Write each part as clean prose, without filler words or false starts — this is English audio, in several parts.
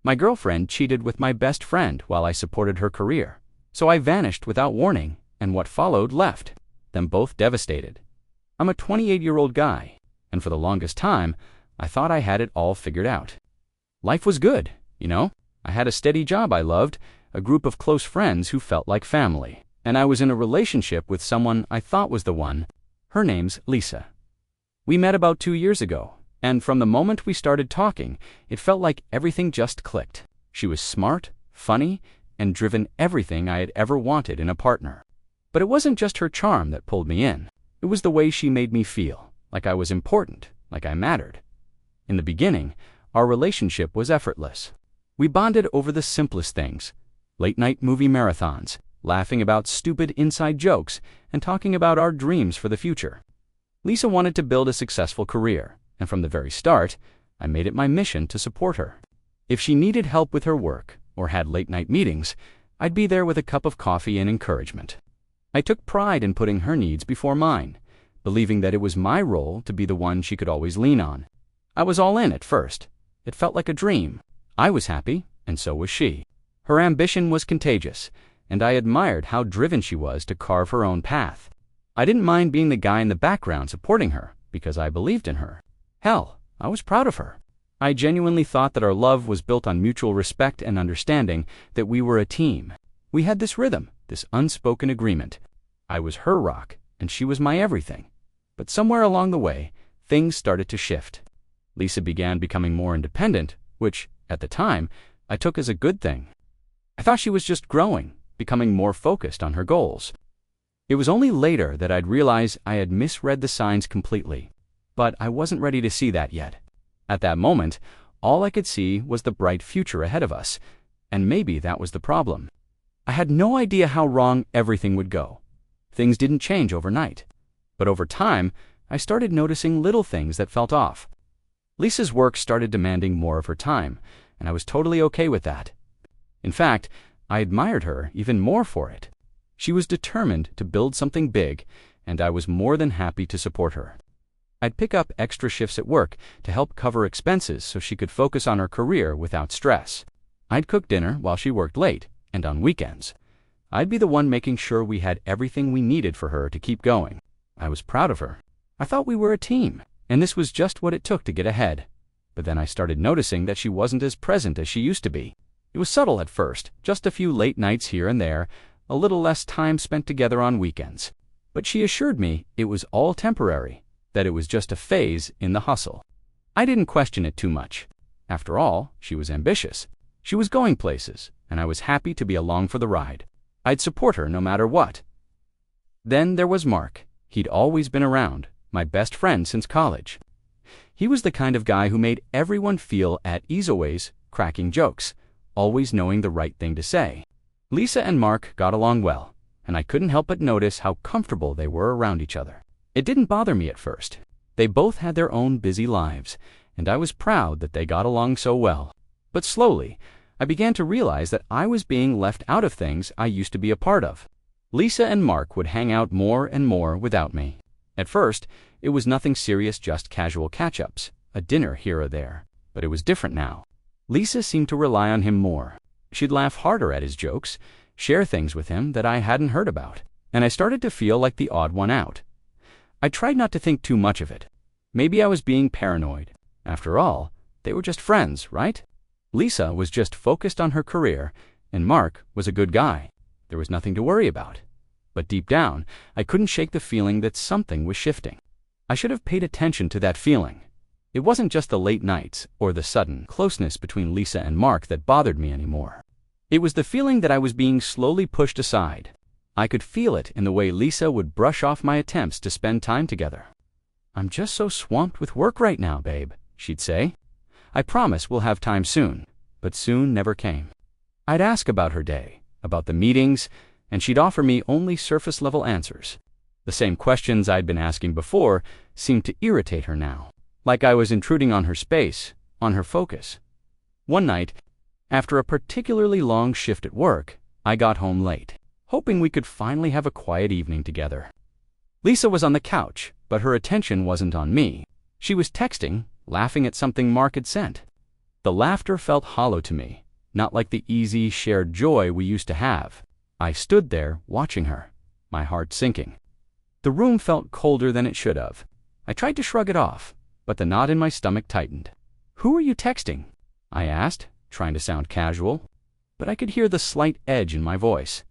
My girlfriend cheated with my best friend while I supported her career. So I vanished without warning, and what followed left them both devastated. I'm a 28-year-old guy, and for the longest time, I thought I had it all figured out. Life was good, you know. I had a steady job I loved, a group of close friends who felt like family, and I was in a relationship with someone I thought was the one. Her name's Lisa. We met about 2 years ago, and from the moment we started talking, it felt like everything just clicked. She was smart, funny, and driven everything I had ever wanted in a partner. But it wasn't just her charm that pulled me in. It was the way she made me feel, like I was important, like I mattered. In the beginning, our relationship was effortless. We bonded over the simplest things: late-night movie marathons, laughing about stupid inside jokes, and talking about our dreams for the future. Lisa wanted to build a successful career, and from the very start, I made it my mission to support her. If she needed help with her work or had late-night meetings, I'd be there with a cup of coffee and encouragement. I took pride in putting her needs before mine, believing that it was my role to be the one she could always lean on. I was all in at first. It felt like a dream. I was happy, and so was she. Her ambition was contagious, and I admired how driven she was to carve her own path. I didn't mind being the guy in the background supporting her, because I believed in her. Hell, I was proud of her. I genuinely thought that our love was built on mutual respect and understanding, that we were a team. We had this rhythm, this unspoken agreement. I was her rock, and she was my everything. But somewhere along the way, things started to shift. Lisa began becoming more independent, which, at the time, I took as a good thing. I thought she was just growing, becoming more focused on her goals. It was only later that I'd realize I had misread the signs completely, but I wasn't ready to see that yet. At that moment, all I could see was the bright future ahead of us, and maybe that was the problem. I had no idea how wrong everything would go. Things didn't change overnight, but over time, I started noticing little things that felt off. Lisa's work started demanding more of her time, and I was totally okay with that. In fact, I admired her even more for it. She was determined to build something big, and I was more than happy to support her. I'd pick up extra shifts at work to help cover expenses so she could focus on her career without stress. I'd cook dinner while she worked late, and on weekends. I'd be the one making sure we had everything we needed for her to keep going. I was proud of her. I thought we were a team, and this was just what it took to get ahead. But then I started noticing that she wasn't as present as she used to be. It was subtle at first, just a few late nights here and there, a little less time spent together on weekends. But she assured me it was all temporary, that it was just a phase in the hustle. I didn't question it too much. After all, she was ambitious. She was going places, and I was happy to be along for the ride. I'd support her no matter what. Then there was Mark. He'd always been around, my best friend since college. He was the kind of guy who made everyone feel at ease, always cracking jokes, always knowing the right thing to say. Lisa and Mark got along well, and I couldn't help but notice how comfortable they were around each other. It didn't bother me at first. They both had their own busy lives, and I was proud that they got along so well. But slowly, I began to realize that I was being left out of things I used to be a part of. Lisa and Mark would hang out more and more without me. At first, it was nothing serious, just casual catch-ups, a dinner here or there. But it was different now. Lisa seemed to rely on him more. She'd laugh harder at his jokes, share things with him that I hadn't heard about, and I started to feel like the odd one out. I tried not to think too much of it. Maybe I was being paranoid. After all, they were just friends, right? Lisa was just focused on her career, and Mark was a good guy. There was nothing to worry about. But deep down, I couldn't shake the feeling that something was shifting. I should have paid attention to that feeling. It wasn't just the late nights or the sudden closeness between Lisa and Mark that bothered me anymore. It was the feeling that I was being slowly pushed aside. I could feel it in the way Lisa would brush off my attempts to spend time together. "I'm just so swamped with work right now, babe," she'd say. "I promise we'll have time soon." But soon never came. I'd ask about her day, about the meetings, and she'd offer me only surface-level answers. The same questions I'd been asking before seemed to irritate her now, like I was intruding on her space, on her focus. One night, after a particularly long shift at work, I got home late, hoping we could finally have a quiet evening together. Lisa was on the couch, but her attention wasn't on me. She was texting, laughing at something Mark had sent. The laughter felt hollow to me, not like the easy, shared joy we used to have. I stood there, watching her, my heart sinking. The room felt colder than it should have. I tried to shrug it off, but the knot in my stomach tightened. "Who are you texting?" I asked, trying to sound casual, but I could hear the slight edge in my voice.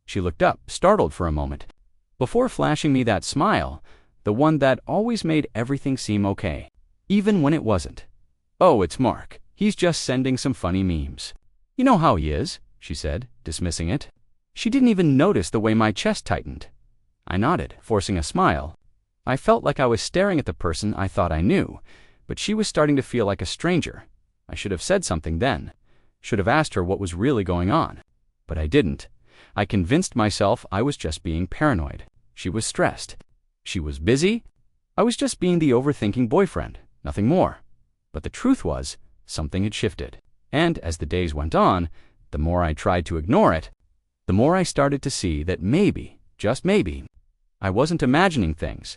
She looked up, startled for a moment, before flashing me that smile, the one that always made everything seem okay, even when it wasn't. "Oh, it's Mark. He's just sending some funny memes." "You know how he is," she said, dismissing it. She didn't even notice the way my chest tightened. I nodded, forcing a smile. I felt like I was staring at the person I thought I knew, but she was starting to feel like a stranger. I should have said something then. Should have asked her what was really going on. But I didn't. I convinced myself I was just being paranoid. She was stressed. She was busy. I was just being the overthinking boyfriend, nothing more. But the truth was, something had shifted. And as the days went on, the more I tried to ignore it, the more I started to see that maybe, just maybe, I wasn't imagining things.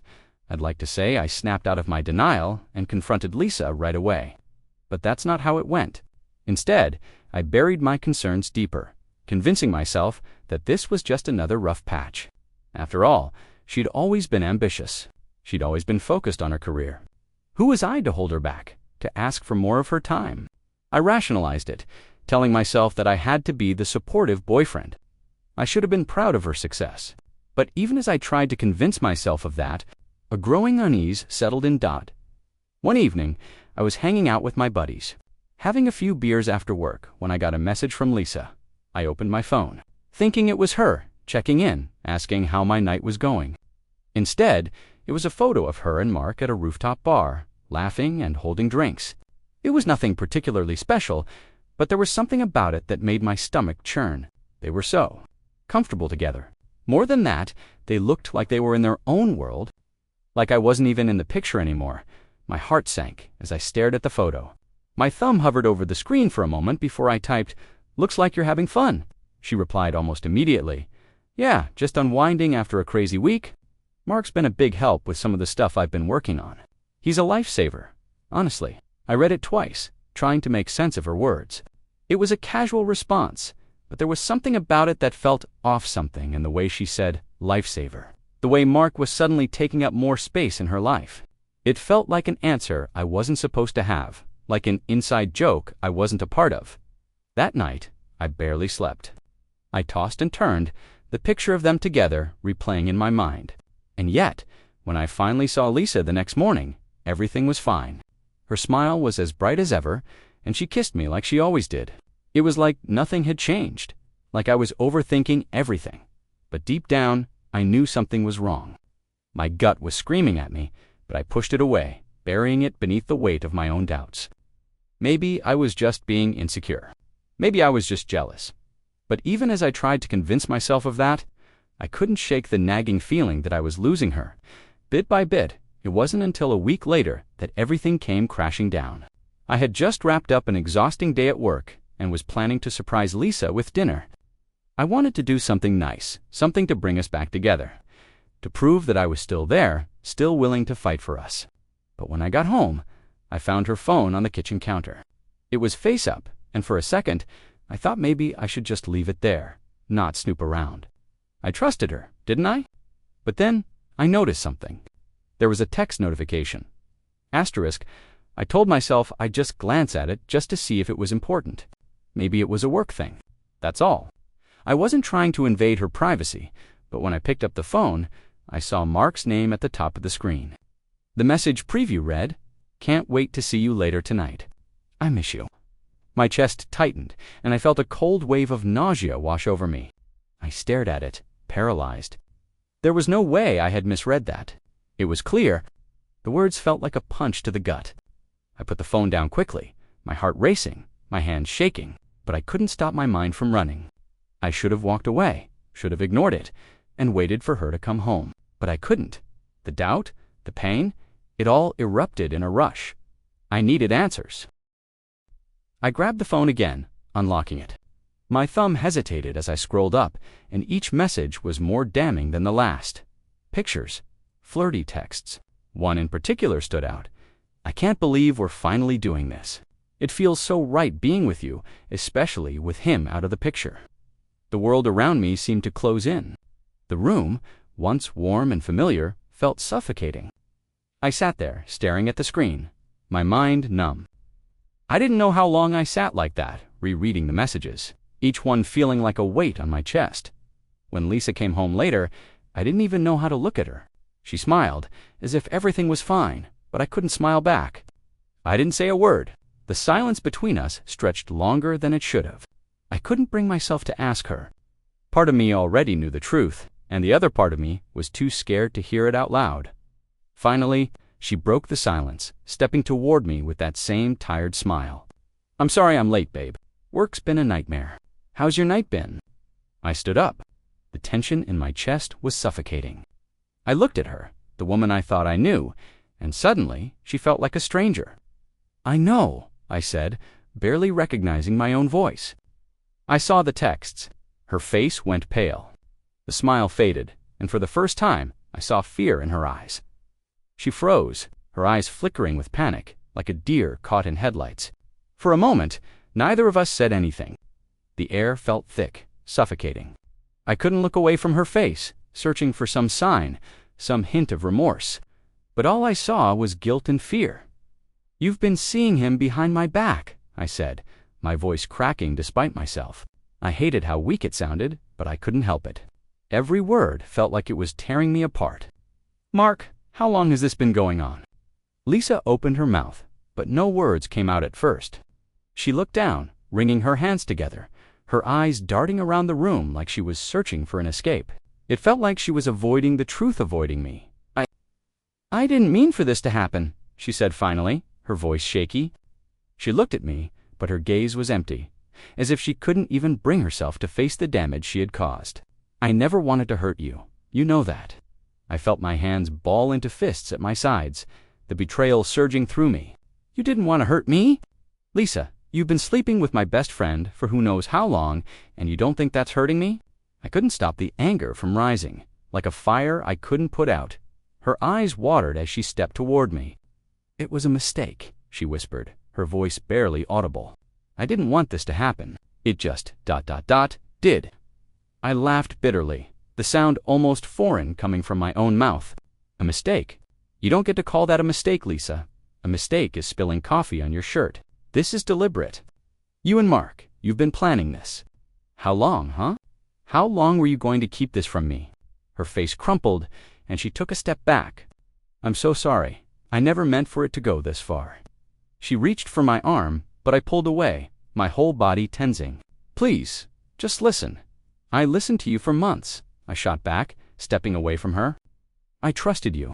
I'd like to say I snapped out of my denial and confronted Lisa right away. But that's not how it went. Instead, I buried my concerns deeper, convincing myself that this was just another rough patch. After all, she'd always been ambitious. She'd always been focused on her career. Who was I to hold her back, to ask for more of her time? I rationalized it, telling myself that I had to be the supportive boyfriend. I should have been proud of her success. But even as I tried to convince myself of that, a growing unease settled in. One evening, I was hanging out with my buddies, having a few beers after work, when I got a message from Lisa. I opened my phone, thinking it was her, checking in, asking how my night was going. Instead, it was a photo of her and Mark at a rooftop bar, laughing and holding drinks. It was nothing particularly special, but there was something about it that made my stomach churn. They were so comfortable together. More than that, they looked like they were in their own world, like I wasn't even in the picture anymore. My heart sank as I stared at the photo. My thumb hovered over the screen for a moment before I typed, "Looks like you're having fun." She replied almost immediately, "Yeah, just unwinding after a crazy week. Mark's been a big help with some of the stuff I've been working on. He's a lifesaver." Honestly, I read it twice, trying to make sense of her words. It was a casual response, but there was something about it that felt off, something in the way she said lifesaver, the way Mark was suddenly taking up more space in her life. It felt like an answer I wasn't supposed to have, like an inside joke I wasn't a part of. That night, I barely slept. I tossed and turned, the picture of them together replaying in my mind. And yet, when I finally saw Lisa the next morning, everything was fine. Her smile was as bright as ever, and she kissed me like she always did. It was like nothing had changed, like I was overthinking everything. But deep down, I knew something was wrong. My gut was screaming at me, but I pushed it away, burying it beneath the weight of my own doubts. Maybe I was just being insecure. Maybe I was just jealous. But even as I tried to convince myself of that, I couldn't shake the nagging feeling that I was losing her. Bit by bit, it wasn't until a week later that everything came crashing down. I had just wrapped up an exhausting day at work and was planning to surprise Lisa with dinner. I wanted to do something nice, something to bring us back together, to prove that I was still there, still willing to fight for us. But when I got home, I found her phone on the kitchen counter. It was face up, and for a second, I thought maybe I should just leave it there, not snoop around. I trusted her, didn't I? But then, I noticed something. There was a text notification. Asterisk, I told myself I'd just glance at it just to see if it was important. Maybe it was a work thing. That's all. I wasn't trying to invade her privacy, but when I picked up the phone, I saw Mark's name at the top of the screen. The message preview read, "Can't wait to see you later tonight. I miss you." My chest tightened, and I felt a cold wave of nausea wash over me. I stared at it, paralyzed. There was no way I had misread that. It was clear. The words felt like a punch to the gut. I put the phone down quickly, my heart racing, my hands shaking, but I couldn't stop my mind from running. I should have walked away, should have ignored it, and waited for her to come home. But I couldn't. The doubt, the pain, it all erupted in a rush. I needed answers. I grabbed the phone again, unlocking it. My thumb hesitated as I scrolled up, and each message was more damning than the last. Pictures, flirty texts. One in particular stood out. "I can't believe we're finally doing this." It feels so right being with you, especially with him out of the picture. The world around me seemed to close in. The room, once warm and familiar, felt suffocating. I sat there, staring at the screen, my mind numb. I didn't know how long I sat like that, rereading the messages, each one feeling like a weight on my chest. When Lisa came home later, I didn't even know how to look at her. She smiled, as if everything was fine, but I couldn't smile back. I didn't say a word. The silence between us stretched longer than it should have. I couldn't bring myself to ask her. Part of me already knew the truth, and the other part of me was too scared to hear it out loud. Finally, she broke the silence, stepping toward me with that same tired smile. "I'm sorry I'm late, babe. Work's been a nightmare. How's your night been?" I stood up. The tension in my chest was suffocating. I looked at her, the woman I thought I knew, and suddenly she felt like a stranger. "I know," I said, barely recognizing my own voice. I saw the texts. Her face went pale. The smile faded, and for the first time, I saw fear in her eyes. She froze, her eyes flickering with panic, like a deer caught in headlights. For a moment, neither of us said anything. The air felt thick, suffocating. I couldn't look away from her face, searching for some sign, some hint of remorse. But all I saw was guilt and fear. "You've been seeing him behind my back," I said, my voice cracking despite myself. I hated how weak it sounded, but I couldn't help it. Every word felt like it was tearing me apart. "Mark, how long has this been going on?" Lisa opened her mouth, but no words came out at first. She looked down, wringing her hands together, her eyes darting around the room like she was searching for an escape. It felt like she was avoiding the truth, avoiding me. I didn't mean for this to happen," she said finally, her voice shaky. She looked at me, but her gaze was empty, as if she couldn't even bring herself to face the damage she had caused. "I never wanted to hurt you. You know that." I felt my hands ball into fists at my sides, the betrayal surging through me. "You didn't want to hurt me? Lisa, you've been sleeping with my best friend for who knows how long, and you don't think that's hurting me?" I couldn't stop the anger from rising, like a fire I couldn't put out. Her eyes watered as she stepped toward me. "It was a mistake," she whispered, her voice barely audible. "I didn't want this to happen. It just ... did." I laughed bitterly, the sound almost foreign coming from my own mouth. "A mistake? You don't get to call that a mistake, Lisa. A mistake is spilling coffee on your shirt. This is deliberate. You and Mark, you've been planning this. How long, huh? How long were you going to keep this from me?" Her face crumpled, and she took a step back. "I'm so sorry. I never meant for it to go this far." She reached for my arm, but I pulled away, my whole body tensing. "Please, just listen. I listened to you for months," I shot back, stepping away from her. "I trusted you.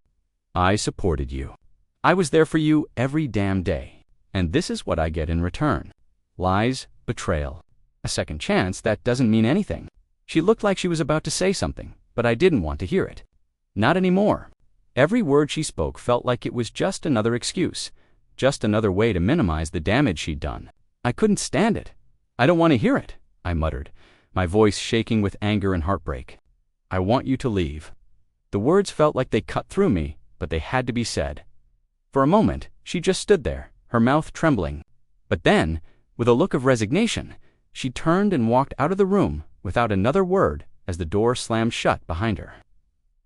I supported you. I was there for you every damn day. And this is what I get in return. Lies, betrayal. A second chance that doesn't mean anything." She looked like she was about to say something, but I didn't want to hear it. Not anymore. Every word she spoke felt like it was just another excuse, just another way to minimize the damage she'd done. I couldn't stand it. "I don't want to hear it," I muttered, my voice shaking with anger and heartbreak. "I want you to leave." The words felt like they cut through me, but they had to be said. For a moment, she just stood there, her mouth trembling. But then, with a look of resignation, she turned and walked out of the room without another word as the door slammed shut behind her.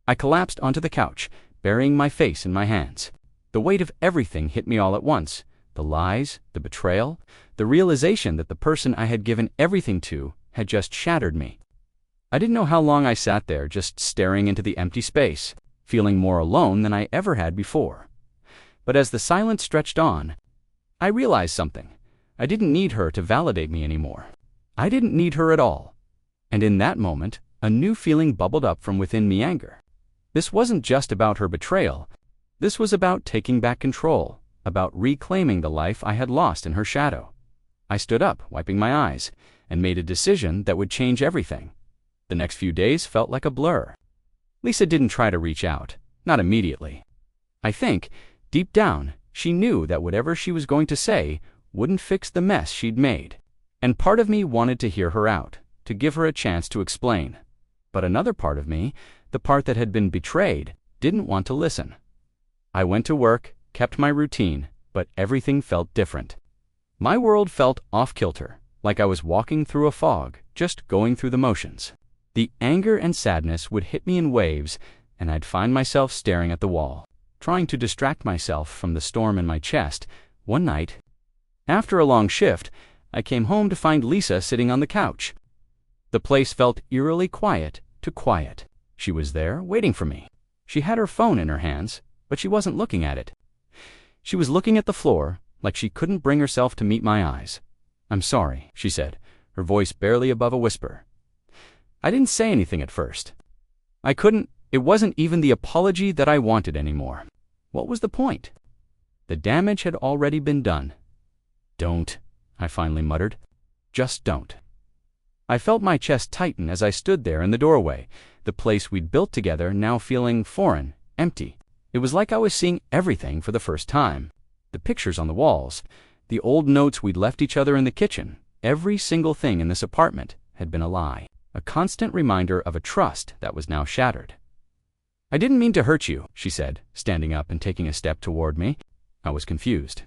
I collapsed onto the couch, burying my face in my hands. The weight of everything hit me all at once. The lies, the betrayal, the realization that the person I had given everything to had just shattered me. I didn't know how long I sat there just staring into the empty space, feeling more alone than I ever had before. But as the silence stretched on, I realized something. I didn't need her to validate me anymore. I didn't need her at all. And in that moment, a new feeling bubbled up from within me, anger. This wasn't just about her betrayal. This was about taking back control, about reclaiming the life I had lost in her shadow. I stood up, wiping my eyes, and made a decision that would change everything. The next few days felt like a blur. Lisa didn't try to reach out, not immediately. I think, deep down, she knew that whatever she was going to say wouldn't fix the mess she'd made. And part of me wanted to hear her out, to give her a chance to explain. But another part of me, the part that had been betrayed, didn't want to listen. I went to work, kept my routine, but everything felt different. My world felt off-kilter, like I was walking through a fog, just going through the motions. The anger and sadness would hit me in waves, and I'd find myself staring at the wall, trying to distract myself from the storm in my chest. One night, after a long shift, I came home to find Lisa sitting on the couch. The place felt eerily quiet to quiet. She was there, waiting for me. She had her phone in her hands, but she wasn't looking at it. She was looking at the floor, like she couldn't bring herself to meet my eyes. "I'm sorry," she said, her voice barely above a whisper. I didn't say anything at first. I couldn't. It wasn't even the apology that I wanted anymore. What was the point? The damage had already been done. "Don't," I finally muttered. "Just don't." I felt my chest tighten as I stood there in the doorway, the place we'd built together now feeling foreign, empty. It was like I was seeing everything for the first time. The pictures on the walls, the old notes we'd left each other in the kitchen, every single thing in this apartment had been a lie, a constant reminder of a trust that was now shattered. "I didn't mean to hurt you," she said, standing up and taking a step toward me. I was confused.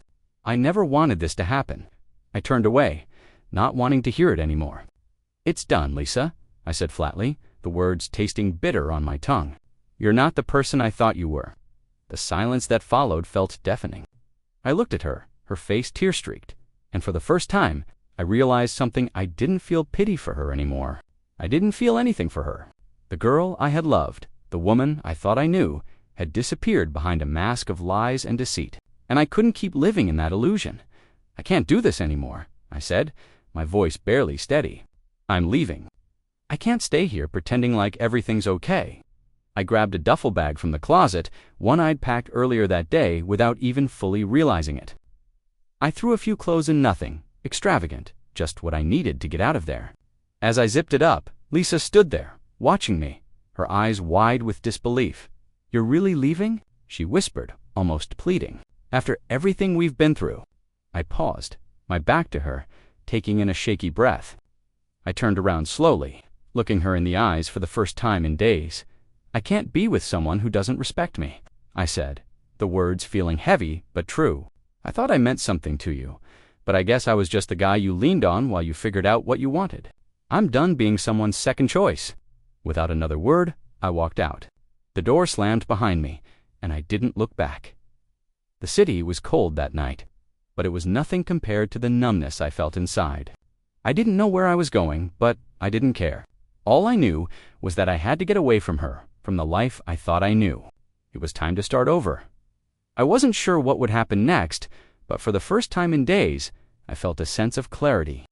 I never wanted this to happen. I turned away, not wanting to hear it anymore. "It's done, Lisa," I said flatly, the words tasting bitter on my tongue. "You're not the person I thought you were." The silence that followed felt deafening. I looked at her, her face tear-streaked, and for the first time, I realized something. I didn't feel pity for her anymore. I didn't feel anything for her. The girl I had loved, the woman I thought I knew, had disappeared behind a mask of lies and deceit, and I couldn't keep living in that illusion. "I can't do this anymore," I said, my voice barely steady. "I'm leaving. I can't stay here pretending like everything's okay." I grabbed a duffel bag from the closet, one I'd packed earlier that day without even fully realizing it. I threw a few clothes in, nothing extravagant, just what I needed to get out of there. As I zipped it up, Lisa stood there, watching me, her eyes wide with disbelief. "You're really leaving?" she whispered, almost pleading. "After everything we've been through." I paused, my back to her, taking in a shaky breath. I turned around slowly, looking her in the eyes for the first time in days. "I can't be with someone who doesn't respect me," I said, the words feeling heavy but true. "I thought I meant something to you, but I guess I was just the guy you leaned on while you figured out what you wanted. I'm done being someone's second choice." Without another word, I walked out. The door slammed behind me, and I didn't look back. The city was cold that night, but it was nothing compared to the numbness I felt inside. I didn't know where I was going, but I didn't care. All I knew was that I had to get away from her, from the life I thought I knew. It was time to start over. I wasn't sure what would happen next, but for the first time in days, I felt a sense of clarity.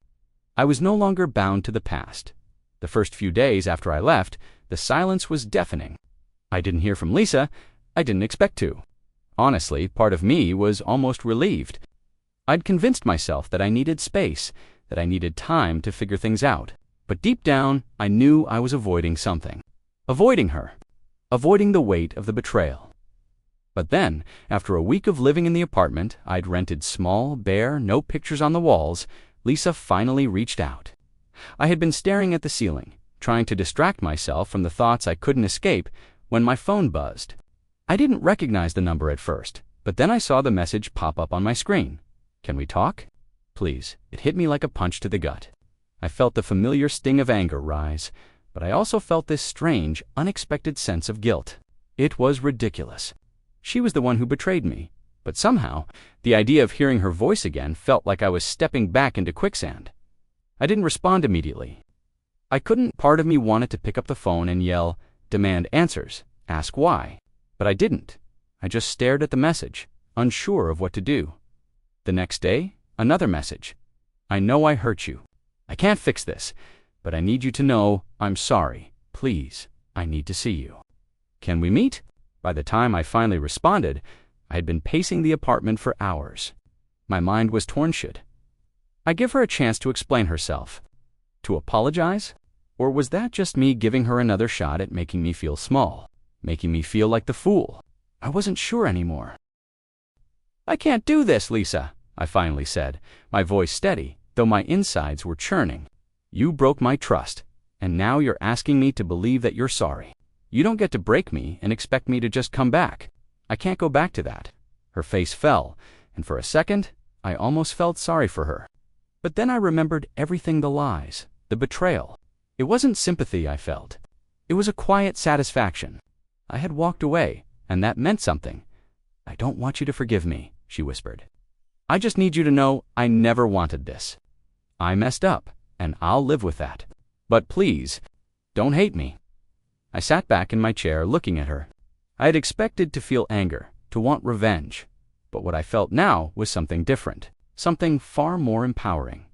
I was no longer bound to the past. The first few days after I left, the silence was deafening. I didn't hear from Lisa. I didn't expect to. Honestly, part of me was almost relieved. I'd convinced myself that I needed space, that I needed time to figure things out. But deep down, I knew I was avoiding something. Avoiding her. Avoiding the weight of the betrayal. But then, after a week of living in the apartment I'd rented, small, bare, no pictures on the walls, Lisa finally reached out. I had been staring at the ceiling, trying to distract myself from the thoughts I couldn't escape, when my phone buzzed. I didn't recognize the number at first, but then I saw the message pop up on my screen. "Can we talk?" "Please." It hit me like a punch to the gut. I felt the familiar sting of anger rise, but I also felt this strange, unexpected sense of guilt. It was ridiculous. She was the one who betrayed me, but somehow, the idea of hearing her voice again felt like I was stepping back into quicksand. I didn't respond immediately. I couldn't. Part of me wanted to pick up the phone and yell, demand answers, ask why. But I didn't. I just stared at the message, unsure of what to do. The next day, another message. "I know I hurt you. I can't fix this, but I need you to know I'm sorry. Please, I need to see you. Can we meet?" By the time I finally responded, I had been pacing the apartment for hours. My mind was torn. Should I give her a chance to explain herself? To apologize? Or was that just me giving her another shot at making me feel small, making me feel like the fool? I wasn't sure anymore. "I can't do this, Lisa," I finally said, my voice steady, though my insides were churning. "You broke my trust, and now you're asking me to believe that you're sorry. You don't get to break me and expect me to just come back. I can't go back to that." Her face fell, and for a second, I almost felt sorry for her. But then I remembered everything, the lies, the betrayal. It wasn't sympathy I felt. It was a quiet satisfaction. I had walked away, and that meant something. "I don't want you to forgive me," she whispered. "I just need you to know I never wanted this. I messed up, and I'll live with that. But please, don't hate me." I sat back in my chair looking at her. I had expected to feel anger, to want revenge. But what I felt now was something different, something far more empowering.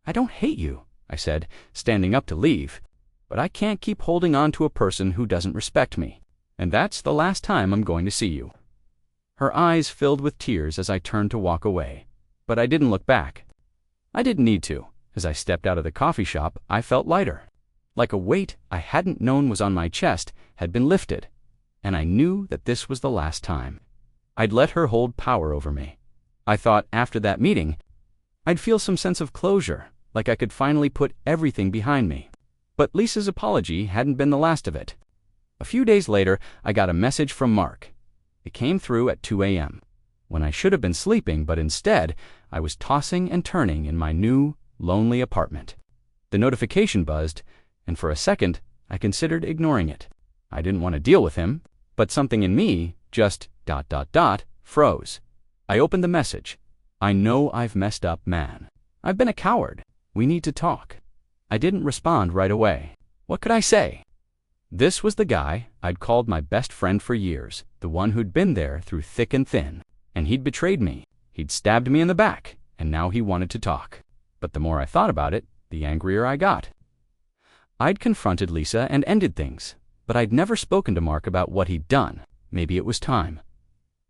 "I don't hate you," I said, standing up to leave. "But I can't keep holding on to a person who doesn't respect me. And that's the last time I'm going to see you." Her eyes filled with tears as I turned to walk away. But I didn't look back. I didn't need to. As I stepped out of the coffee shop, I felt lighter. Like a weight I hadn't known was on my chest had been lifted. And I knew that this was the last time I'd let her hold power over me. I thought after that meeting, I'd feel some sense of closure, like I could finally put everything behind me. But Lisa's apology hadn't been the last of it. A few days later, I got a message from Mark. It came through at 2 a.m., when I should have been sleeping, but instead, I was tossing and turning in my new, lonely apartment. The notification buzzed, and for a second, I considered ignoring it. I didn't want to deal with him, but something in me just ... froze. I opened the message. "I know I've messed up, man. I've been a coward. We need to talk." I didn't respond right away. What could I say? This was the guy I'd called my best friend for years, the one who'd been there through thick and thin. And he'd betrayed me. He'd stabbed me in the back, and now he wanted to talk. But the more I thought about it, the angrier I got. I'd confronted Lisa and ended things, but I'd never spoken to Mark about what he'd done. Maybe it was time.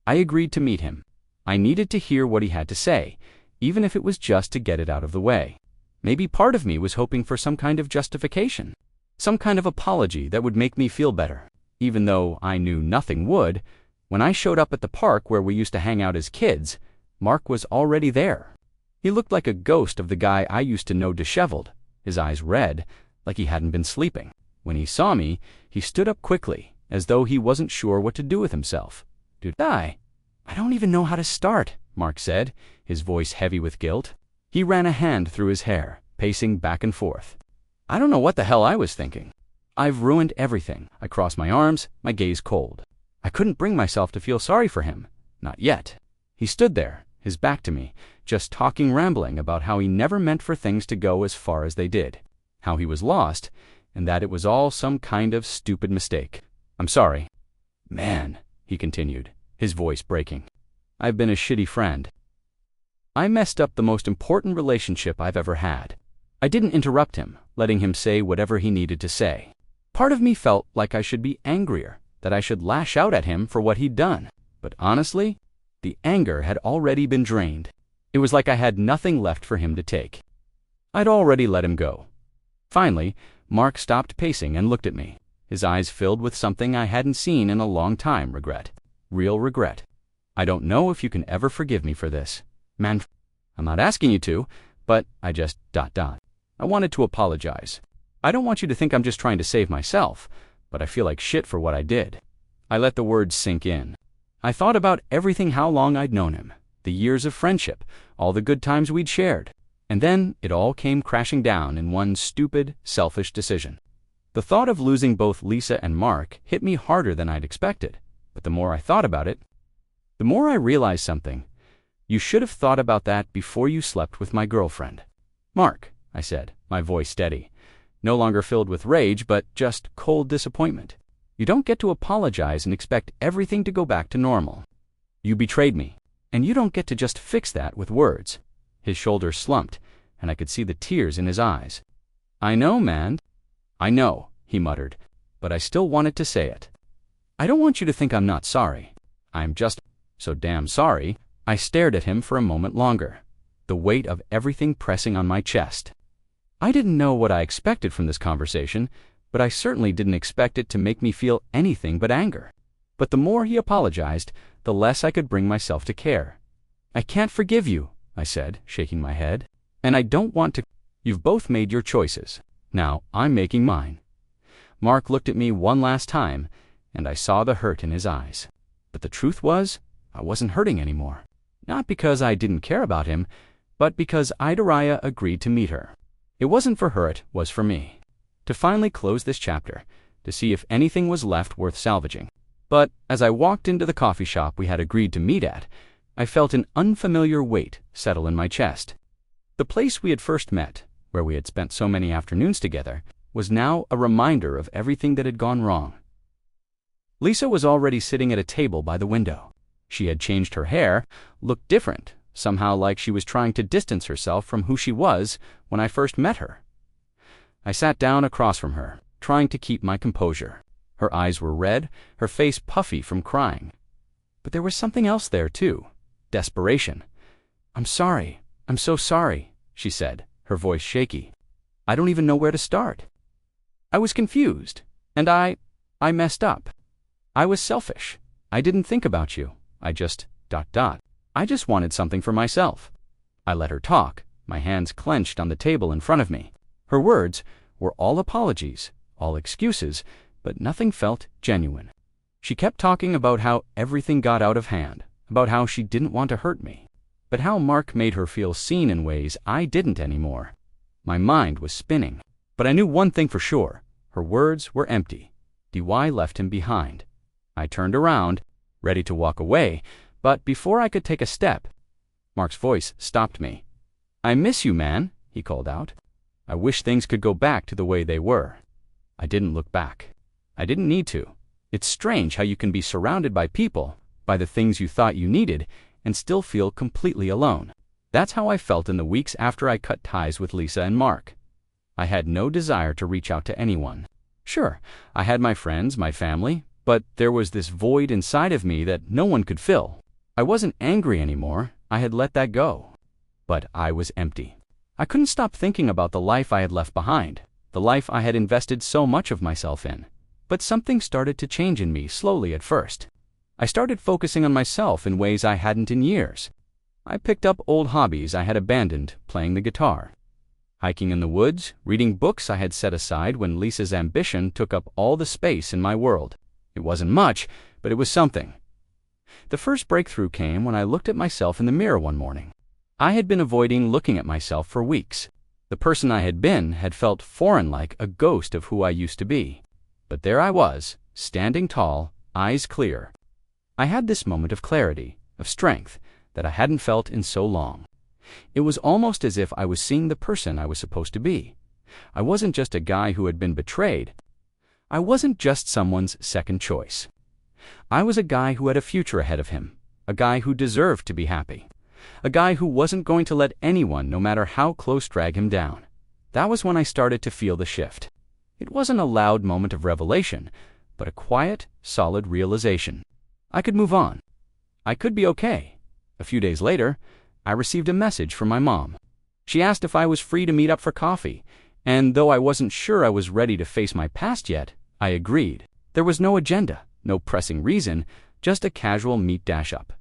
I agreed to meet him. I needed to hear what he had to say, even if it was just to get it out of the way. Maybe part of me was hoping for some kind of justification, some kind of apology that would make me feel better. Even though I knew nothing would, when I showed up at the park where we used to hang out as kids, Mark was already there. He looked like a ghost of the guy I used to know, disheveled, his eyes red, like he hadn't been sleeping. When he saw me, he stood up quickly, as though he wasn't sure what to do with himself. I don't even know how to start," Mark said, his voice heavy with guilt. He ran a hand through his hair, pacing back and forth. I don't know what the hell I was thinking. "I've ruined everything." I crossed my arms, my gaze cold. I couldn't bring myself to feel sorry for him. Not yet. He stood there, his back to me, just talking, rambling about how he never meant for things to go as far as they did. How he was lost, and that it was all some kind of stupid mistake. "I'm sorry." "Man," he continued, his voice breaking. "I've been a shitty friend. I messed up the most important relationship I've ever had." I didn't interrupt him, letting him say whatever he needed to say. Part of me felt like I should be angrier, that I should lash out at him for what he'd done. But honestly, the anger had already been drained. It was like I had nothing left for him to take. I'd already let him go. Finally, Mark stopped pacing and looked at me, his eyes filled with something I hadn't seen in a long time: regret. Real regret. "I don't know if you can ever forgive me for this, man. I'm not asking you to, but I just ... I wanted to apologize. I don't want you to think I'm just trying to save myself, but I feel like shit for what I did." I let the words sink in. I thought about everything, how long I'd known him, the years of friendship, all the good times we'd shared. And then it all came crashing down in one stupid, selfish decision. The thought of losing both Lisa and Mark hit me harder than I'd expected. But the more I thought about it, the more I realized something. "You should have thought about that before you slept with my girlfriend." "Mark," I said, my voice steady, no longer filled with rage, but just cold disappointment. "You don't get to apologize and expect everything to go back to normal. You betrayed me, and you don't get to just fix that with words." His shoulders slumped, and I could see the tears in his eyes. "I know, man. I know," he muttered, but I still wanted to say it. "I don't want you to think I'm not sorry. I'm just so damn sorry." I stared at him for a moment longer, the weight of everything pressing on my chest. I didn't know what I expected from this conversation, but I certainly didn't expect it to make me feel anything but anger. But the more he apologized, the less I could bring myself to care. "I can't forgive you," I said, shaking my head. "And I don't want to." "You've both made your choices. Now I'm making mine." Mark looked at me one last time, and I saw the hurt in his eyes. But the truth was, I wasn't hurting anymore. Not because I didn't care about him, but because Idaraya agreed to meet her. It wasn't for her, it was for me. To finally close this chapter, to see if anything was left worth salvaging. But as I walked into the coffee shop we had agreed to meet at, I felt an unfamiliar weight settle in my chest. The place we had first met, where we had spent so many afternoons together, was now a reminder of everything that had gone wrong. Lisa was already sitting at a table by the window. She had changed her hair, looked different, somehow like she was trying to distance herself from who she was when I first met her. I sat down across from her, trying to keep my composure. Her eyes were red, her face puffy from crying. But there was something else there, too. Desperation. "I'm sorry. I'm so sorry," she said, her voice shaky. "I don't even know where to start. I was confused, and I messed up. I was selfish. I didn't think about you. I just... I just wanted something for myself." I let her talk, my hands clenched on the table in front of me. Her words were all apologies, all excuses, but nothing felt genuine. She kept talking about how everything got out of hand, about how she didn't want to hurt me, but how Mark made her feel seen in ways I didn't anymore. My mind was spinning, but I knew one thing for sure. Her words were empty. DY left him behind. I turned around, ready to walk away, but before I could take a step, Mark's voice stopped me. "I miss you, man," he called out. "I wish things could go back to the way they were." I didn't look back. I didn't need to. It's strange how you can be surrounded by people, by the things you thought you needed, and still feel completely alone. That's how I felt in the weeks after I cut ties with Lisa and Mark. I had no desire to reach out to anyone. Sure, I had my friends, my family, but there was this void inside of me that no one could fill. I wasn't angry anymore. I had let that go. But I was empty. I couldn't stop thinking about the life I had left behind, the life I had invested so much of myself in. But something started to change in me slowly at first. I started focusing on myself in ways I hadn't in years. I picked up old hobbies I had abandoned, playing the guitar, hiking in the woods, reading books I had set aside when Lisa's ambition took up all the space in my world. It wasn't much, but it was something. The first breakthrough came when I looked at myself in the mirror one morning. I had been avoiding looking at myself for weeks. The person I had been had felt foreign, like a ghost of who I used to be. But there I was, standing tall, eyes clear. I had this moment of clarity, of strength, that I hadn't felt in so long. It was almost as if I was seeing the person I was supposed to be. I wasn't just a guy who had been betrayed. I wasn't just someone's second choice. I was a guy who had a future ahead of him, a guy who deserved to be happy, a guy who wasn't going to let anyone, no matter how close, drag him down. That was when I started to feel the shift. It wasn't a loud moment of revelation, but a quiet, solid realization. I could move on. I could be okay. A few days later, I received a message from my mom. She asked if I was free to meet up for coffee, and though I wasn't sure I was ready to face my past yet, I agreed. There was no agenda, no pressing reason, just a casual meet-up.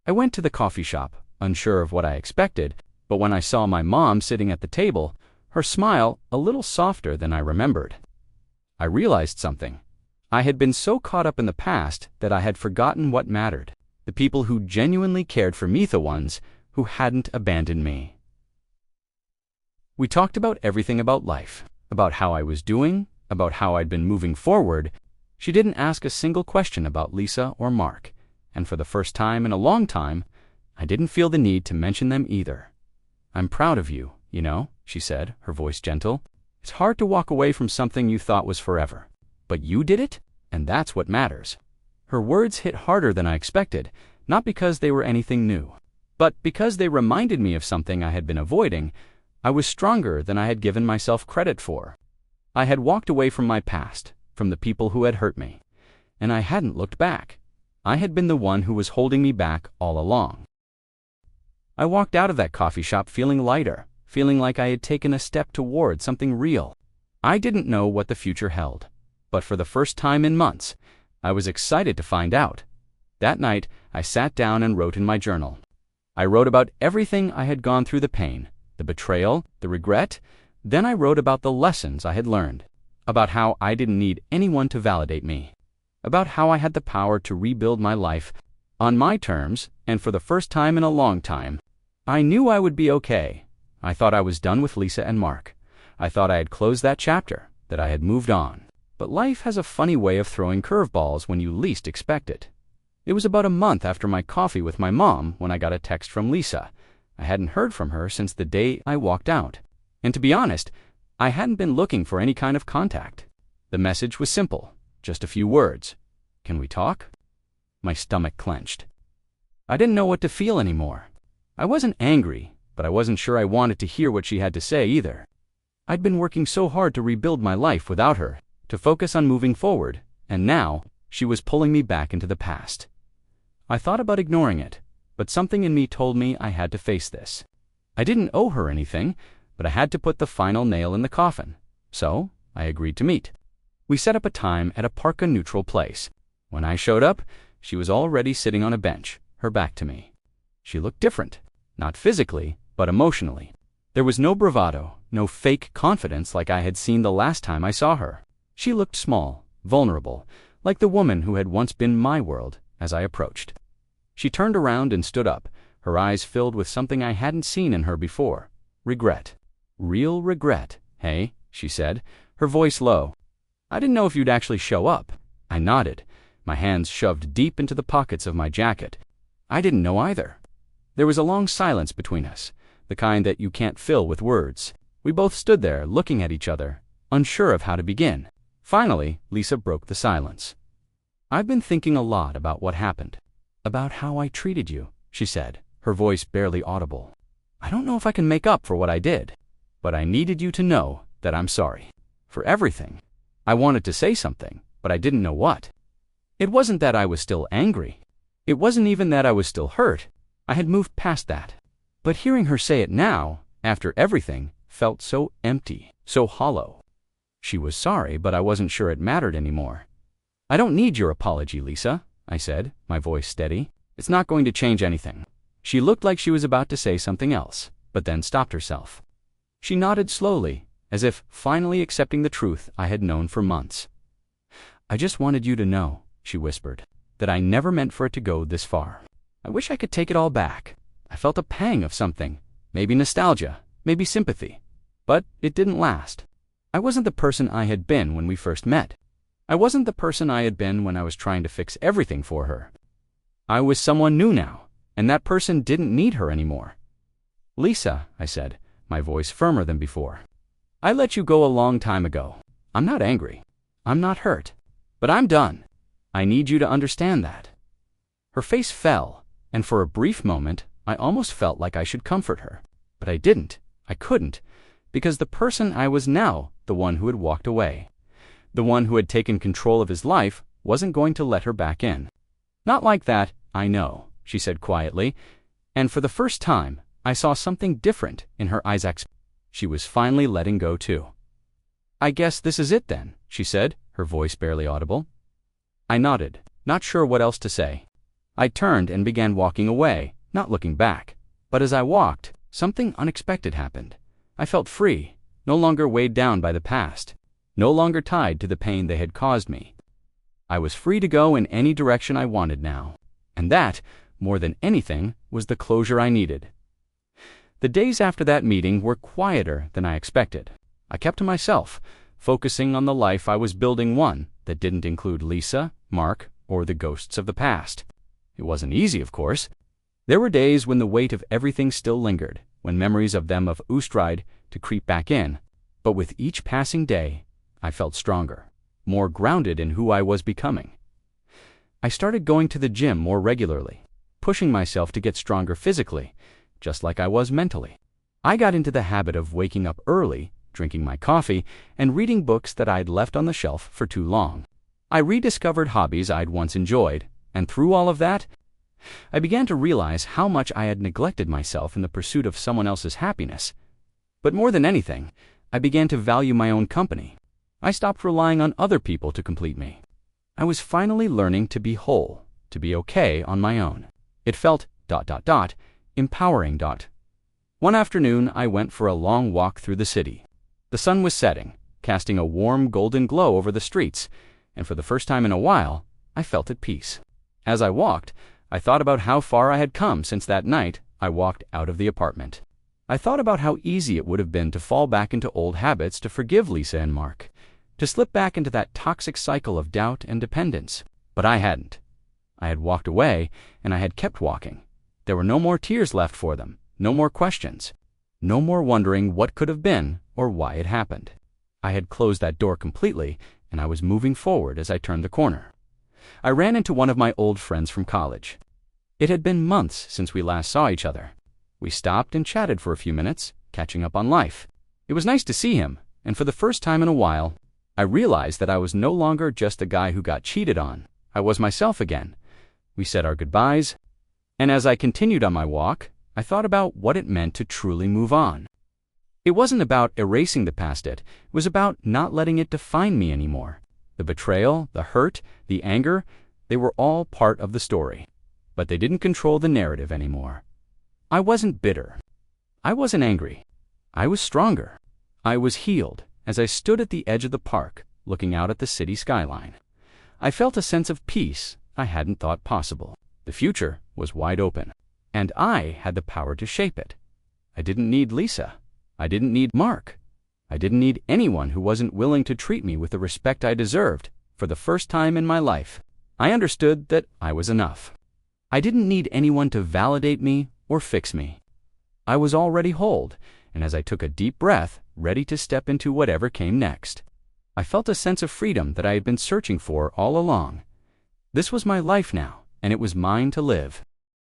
I went to the coffee shop, unsure of what I expected, but when I saw my mom sitting at the table, her smile a little softer than I remembered, I realized something. I had been so caught up in the past that I had forgotten what mattered. The people who genuinely cared for me, the ones who hadn't abandoned me. We talked about everything about life, about how I was doing, about how I'd been moving forward. She didn't ask a single question about Lisa or Mark, and for the first time in a long time, I didn't feel the need to mention them either. "I'm proud of you, you know," she said, her voice gentle. "It's hard to walk away from something you thought was forever. But you did it, and that's what matters." Her words hit harder than I expected, not because they were anything new, but because they reminded me of something I had been avoiding. I was stronger than I had given myself credit for. I had walked away from my past, from the people who had hurt me, and I hadn't looked back. I had been the one who was holding me back all along. I walked out of that coffee shop feeling lighter, feeling like I had taken a step toward something real. I didn't know what the future held, but for the first time in months, I was excited to find out. That night, I sat down and wrote in my journal. I wrote about everything I had gone through, the pain, the betrayal, the regret. Then I wrote about the lessons I had learned, about how I didn't need anyone to validate me, about how I had the power to rebuild my life, On my terms, and for the first time in a long time. I knew I would be okay. I thought I was done with Lisa and Mark. I thought I had closed that chapter, that I had moved on. But life has a funny way of throwing curveballs when you least expect it. It was about a month after my coffee with my mom when I got a text from Lisa. I hadn't heard from her since the day I walked out. And to be honest, I hadn't been looking for any kind of contact. The message was simple, just a few words. Can we talk? My stomach clenched. I didn't know what to feel anymore. I wasn't angry, but I wasn't sure I wanted to hear what she had to say either. I'd been working so hard to rebuild my life without her, to focus on moving forward, and now she was pulling me back into the past. I thought about ignoring it, but something in me told me I had to face this. I didn't owe her anything, but I had to put the final nail in the coffin. So I agreed to meet. We set up a time at a park-a-neutral place. When I showed up, she was already sitting on a bench, her back to me. She looked different, not physically, but emotionally. There was no bravado, no fake confidence like I had seen the last time I saw her. She looked small, vulnerable, like the woman who had once been my world as I approached. She turned around and stood up, her eyes filled with something I hadn't seen in her before. Regret. Real regret, hey? She said, her voice low. I didn't know if you'd actually show up. I nodded, my hands shoved deep into the pockets of my jacket. I didn't know either. There was a long silence between us, the kind that you can't fill with words. We both stood there looking at each other, unsure of how to begin. Finally, Lisa broke the silence. I've been thinking a lot about what happened, about how I treated you, she said, her voice barely audible. I don't know if I can make up for what I did, but I needed you to know that I'm sorry. For everything. I wanted to say something, but I didn't know what. It wasn't that I was still angry. It wasn't even that I was still hurt. I had moved past that. But hearing her say it now, after everything, felt so empty, so hollow. She was sorry, but I wasn't sure it mattered anymore. I don't need your apology, Lisa, I said, my voice steady. It's not going to change anything. She looked like she was about to say something else, but then stopped herself. She nodded slowly, as if finally accepting the truth I had known for months. I just wanted you to know, she whispered, that I never meant for it to go this far. I wish I could take it all back. I felt a pang of something, maybe nostalgia, maybe sympathy. But it didn't last. I wasn't the person I had been when we first met. I wasn't the person I had been when I was trying to fix everything for her. I was someone new now, and that person didn't need her anymore. Lisa, I said, my voice firmer than before. I let you go a long time ago. I'm not angry. I'm not hurt. But I'm done. I need you to understand that. Her face fell, and for a brief moment, I almost felt like I should comfort her. But I didn't. I couldn't. Because the person I was now, the one who had walked away, the one who had taken control of his life, wasn't going to let her back in. Not like that, I know, she said quietly, and for the first time, I saw something different in her eyes. She was finally letting go too. I guess this is it then, she said, her voice barely audible. I nodded, not sure what else to say. I turned and began walking away, not looking back. But as I walked, something unexpected happened. I felt free, no longer weighed down by the past, no longer tied to the pain they had caused me. I was free to go in any direction I wanted now. And that, more than anything, was the closure I needed. The days after that meeting were quieter than I expected. I kept to myself, focusing on the life I was building, one that didn't include Lisa, Mark, or the ghosts of the past. It wasn't easy, of course. There were days when the weight of everything still lingered, when memories of them of Oostride to creep back in. But with each passing day, I felt stronger, more grounded in who I was becoming. I started going to the gym more regularly, pushing myself to get stronger physically, just like I was mentally. I got into the habit of waking up early, drinking my coffee, and reading books that I'd left on the shelf for too long. I rediscovered hobbies I'd once enjoyed, and through all of that, I began to realize how much I had neglected myself in the pursuit of someone else's happiness. But more than anything, I began to value my own company. I stopped relying on other people to complete me. I was finally learning to be whole, to be okay on my own. It felt ... empowering. One afternoon, I went for a long walk through the city. The sun was setting, casting a warm golden glow over the streets, and for the first time in a while, I felt at peace. As I walked, I thought about how far I had come since that night I walked out of the apartment. I thought about how easy it would have been to fall back into old habits, to forgive Lisa and Mark, to slip back into that toxic cycle of doubt and dependence. But I hadn't. I had walked away, and I had kept walking. There were no more tears left for them, no more questions, no more wondering what could have been or why it happened. I had closed that door completely, and I was moving forward as I turned the corner. I ran into one of my old friends from college. It had been months since we last saw each other. We stopped and chatted for a few minutes, catching up on life. It was nice to see him, and for the first time in a while, I realized that I was no longer just the guy who got cheated on. I was myself again. We said our goodbyes, and as I continued on my walk, I thought about what it meant to truly move on. It wasn't about erasing the past, it was about not letting it define me anymore. The betrayal, the hurt, the anger, they were all part of the story, but they didn't control the narrative anymore. I wasn't bitter. I wasn't angry. I was stronger. I was healed as I stood at the edge of the park, looking out at the city skyline. I felt a sense of peace I hadn't thought possible. The future was wide open, and I had the power to shape it. I didn't need Lisa. I didn't need Mark. I didn't need anyone who wasn't willing to treat me with the respect I deserved. For the first time in my life, I understood that I was enough. I didn't need anyone to validate me or fix me. I was already whole, and as I took a deep breath, ready to step into whatever came next, I felt a sense of freedom that I had been searching for all along. This was my life now, and it was mine to live.